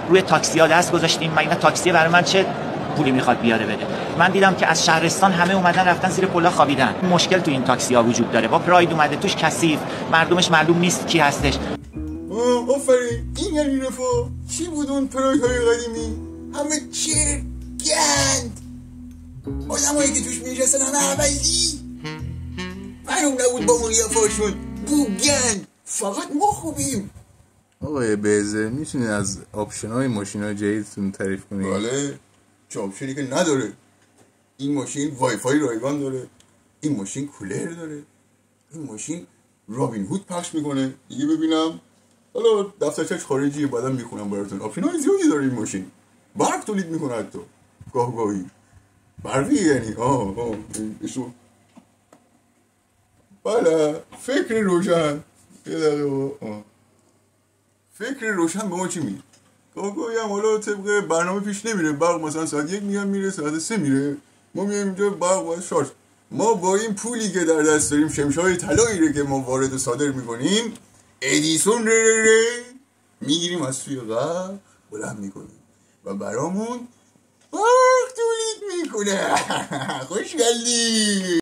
روی تاکسی ها دست گذاشتیم. مگه تاکسی برای من چه پولی میخواد بیاره بده؟ من دیدم که از شهرستان همه اومدن رفتن زیر پلا خوابیدن. مشکل تو این تاکسی ها وجود داره. با پراید اومده توش کثیف، مردمش معلوم نیست کی هستش. آفرین، این یعنی رفا. چی بود اون پراید های قدیمی؟ همه چرگند، آدمایی که توش میشستن همه عوضی، معلوم نبود با اون قیافه‌شون بوگند. فقط ما خوبیم. آقای بیزه میتونی از آپشن های ماشین های جدیدتون تعریف کنی؟ بله، چه آپشنی که نداره. این ماشین وای فای رایگان داره، این ماشین کولر داره، این ماشین رابین هود پخش میکنه. دیگه ببینم، حالا دفترچش خارجیه بعدم میخونم براتون. آپشن های زیادی داره این ماشین. برق تولید میکنه حتی گاهی برقی، یعنی ایشو. بله، فکر روشن. یه دقیقه فکر روشن به ما چی میگه؟ گاهی هم حالا طبق برنامه پیش نمیره. برق مثلا ساعت 1 میگم میره، ساعت 3 میره. ما میایم اینجا برق باید شارژ. ما با این پولی که در دست داریم، شمشای طلایی رو که ما وارد و صادر میکنیم، ادیسون میگیریم از توی غرب بلند میکنیم و برامون برق تولید میکنه. خوشگلی.